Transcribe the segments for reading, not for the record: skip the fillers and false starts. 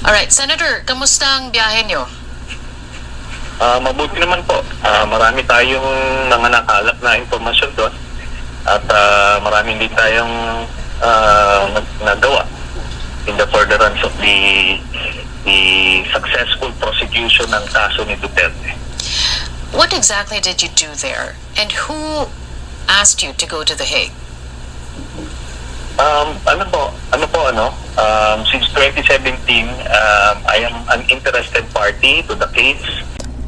Alright, Senator, kamusta ang biyahe nyo? Mabuti naman po. Marami tayong mga nakalap na impormasyon doon at marami din tayong nagawa in the furtherance of the successful prosecution ng kaso ni Duterte. What exactly did you do there? And who asked you to go to The Hague? Since 2017, I am an interested party to the case.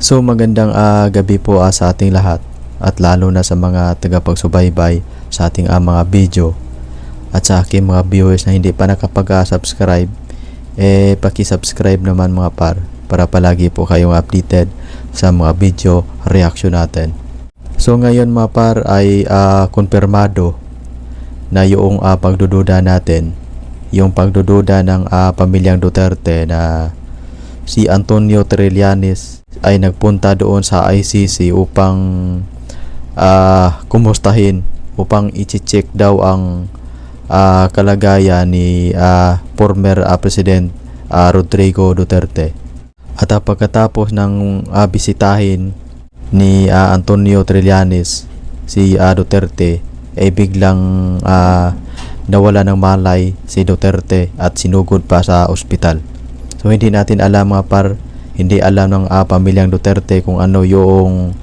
So magandang gabi po sa ating lahat at lalo na sa mga tagapagsubaybay sa ating mga video at sa aking mga viewers na hindi pa nakapag-subscribe, paki-subscribe naman mga para palagi po kayong updated sa mga video reaction natin. So ngayon mga ay konfirmado na yung pagdududa natin, yung pagdududa ng pamilyang Duterte na si Antonio Trillanes ay nagpunta doon sa ICC upang kumustahin, upang i-check daw ang kalagayan ni former President Rodrigo Duterte. At pagkatapos ng bisitahin ni Antonio Trillanes si Duterte, ay biglang nawala ng malay si Duterte at sinugod pa sa ospital. So hindi natin alam mga hindi alam ng pamilyang Duterte kung ano yung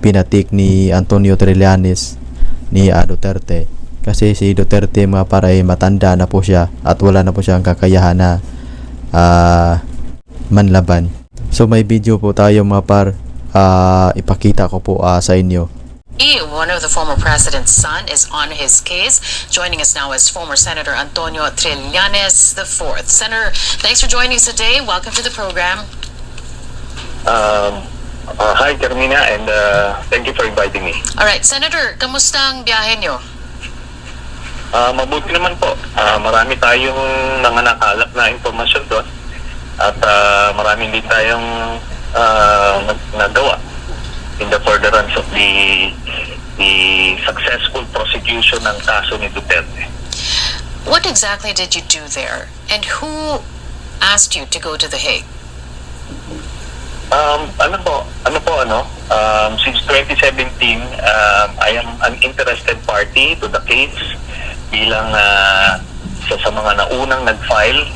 pinatik ni Antonio Trillanes ni Duterte. Kasi si Duterte mga ay matanda na po siya at wala na po siyang kakayahan na manlaban. So may video po tayo mga ipakita ko po sa inyo. One of the former president's son is on his case. Joining us now is former Senator Antonio Trillanes IV. Senator, thanks for joining us today. Welcome to the program. Hi, Carmina, and thank you for inviting me. Alright, Senator, kamusta ang biyahe nyo? Mabuti naman po. Marami tayong mga nakalap na impormasyon doon at marami din tayong nagawa in the furtherance of the successful prosecution ng kaso ni Duterte. What exactly did you do there? And who asked you to go to The Hague? Since 2017, I am an interested party to the case bilang isa sa mga naunang nag-file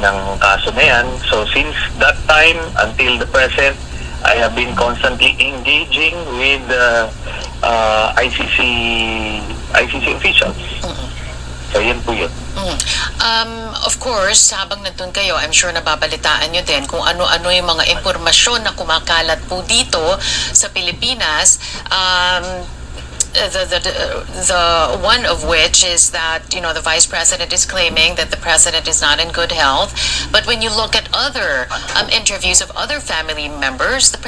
ng kaso na yan. So since that time until the present, I have been constantly engaging with ICC officials. So yan po yun. Of course, habang nandun kayo, I'm sure nababalitaan nyo din kung ano-ano yung mga impormasyon na kumakalat po dito sa Pilipinas. The one of which is that, you know, the vice president is claiming that the president is not in good health. But when you look at other interviews of other family members, the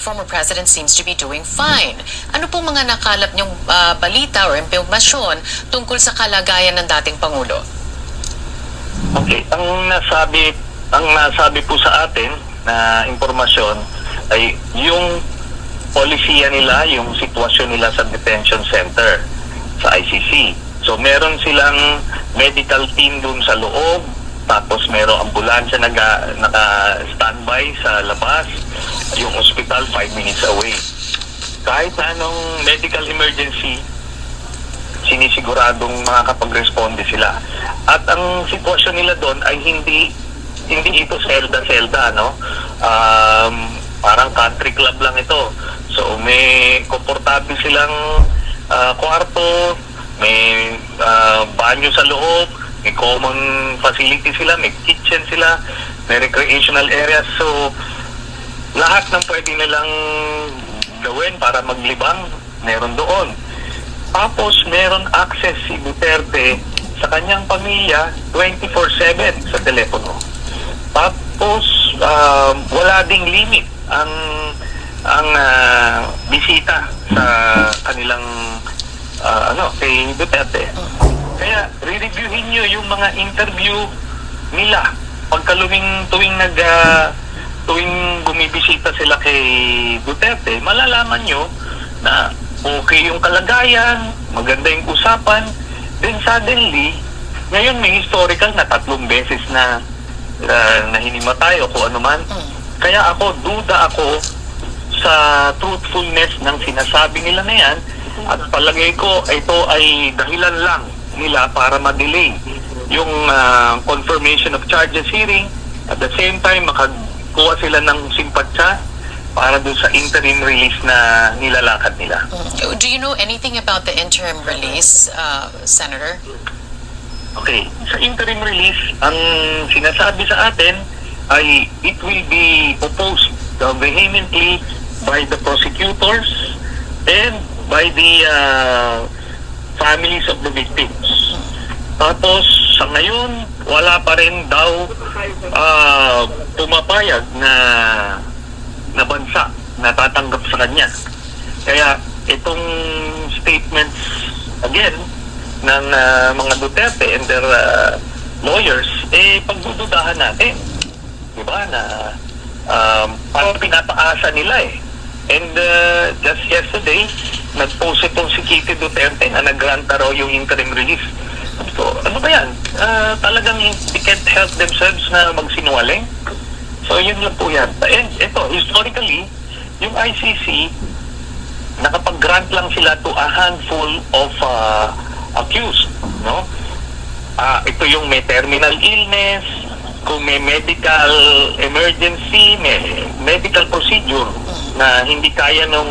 former president seems to be doing fine. Ano pong mga nakalap niyong balita or impormasyon tungkol sa kalagayan ng dating Pangulo? Okay, ang nasabi po sa atin na impormasyon ay yung polisiya nila, yung sitwasyon nila sa detention center sa ICC. So meron silang medical team dun sa loob, tapos merong ambulansya naka-standby sa labas, yung hospital 5 minutes away. Kahit na anong medical emergency, sinisiguradong makakapag-responde sila. At ang sitwasyon nila doon ay hindi ito selda-selda, no? Parang country club lang ito. So may komportable silang kwarto, may banyo sa loob, may common facility sila, may kitchen sila, may recreational areas. So lahat ng pwede nilang gawin para maglibang, meron doon. Tapos meron access si Duterte sa kanyang pamilya 24/7 sa telepono. Tapos wala ding limit ang bisita sa kanilang kay Duterte. Kaya re-reviewin nyo yung mga interview nila tuwing bumibisita sila kay Duterte, malalaman nyo na okay yung kalagayan, maganda yung usapan. Then suddenly, ngayon may historical na 3 beses na nahinimatay o kung ano man. Kaya duda ako sa truthfulness ng sinasabi nila na yan, at palagay ko ito ay dahilan lang nila para ma-delay yung confirmation of charges hearing. At the same time, makakuha sila ng simpatsya para doon sa interim release na nilalakad nila. Do you know anything about the interim release, Senator? Okay, sa interim release, ang sinasabi sa atin ay it will be opposed vehemently by the prosecutors and by the families of the victims. Tapos, sa ngayon, wala pa rin daw pumapayag na bansa na tatanggap sa kanya. Kaya, itong statements, again, ng mga Duterte and their lawyers, pagdududahan natin. Diba? Na parang pinapaasa nila eh. And just yesterday, nag-post itong si Kitty Duterte na nag-granta raw yung interim release. So, ano ba yan? Talagang they can't help themselves na magsinungaling. So, yun lang po yan. And ito, historically, yung ICC, nakapag-grant lang sila to a handful of accused, no? Ito yung may terminal illness, kung may medical emergency, may medical procedure na hindi kaya nung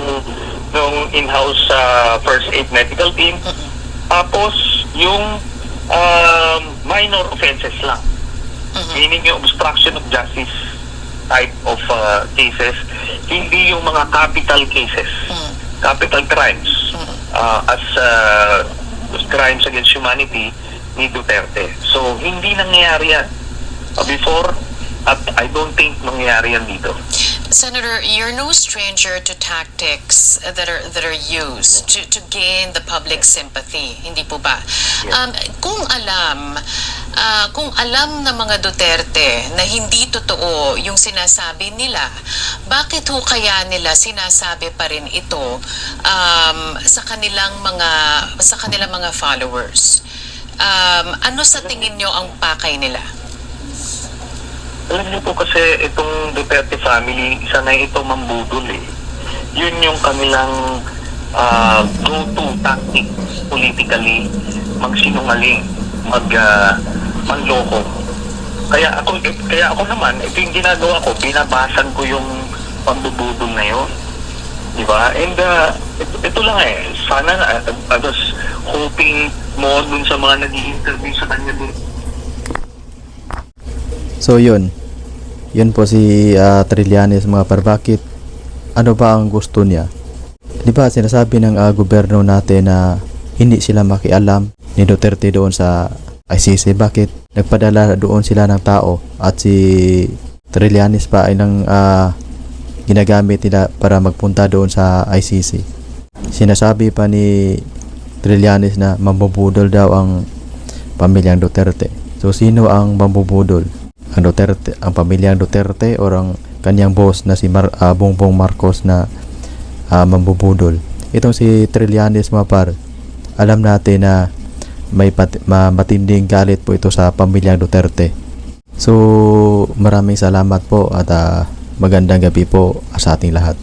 in-house first aid medical team. Tapos yung minor offenses lang. Meaning yung obstruction of justice type of cases, hindi yung mga capital cases, capital crimes, as crimes against humanity ni Duterte. So, hindi nangyayari yan before, at I don't think nangyayari yan dito. Senator, you're no stranger to tactics that are used to gain the public sympathy, hindi po ba? Kung alam ng mga Duterte na hindi totoo yung sinasabi nila, bakit ho kaya nila sinasabi pa rin ito sa kanilang mga followers? Ano sa tingin nyo ang pakay nila? Alam niyo po kasi itong Duterte family, isa na ito mambudol eh. Yun yung kanilang go-to tactic politically, magsinungaling, manloko. Kaya ako naman, ito yung ginagawa ko, binabasan ko yung pambubudol na yun. Diba? And ito lang eh, sana I was hoping mo dun sa mga nag-i-interview sa kanya dun. So yun po si Trillanes mga par. Bakit? Ano ba ang gusto niya? Di ba sinasabi ng gobyerno natin na hindi sila makialam ni Duterte doon sa ICC? Bakit? Nagpadala doon sila ng tao at si Trillanes pa ay nang ginagamit nila para magpunta doon sa ICC. Sinasabi pa ni Trillanes na mambubudol daw ang pamilyang Duterte. So sino ang mambubudol? Ang Duterte, ang pamilyang Duterte o ang kanyang boss na si Bongbong Marcos na mambubudol. Itong si Trillanes mga par, alam natin na may matinding galit po ito sa pamilyang Duterte. So maraming salamat po at magandang gabi po sa ating lahat.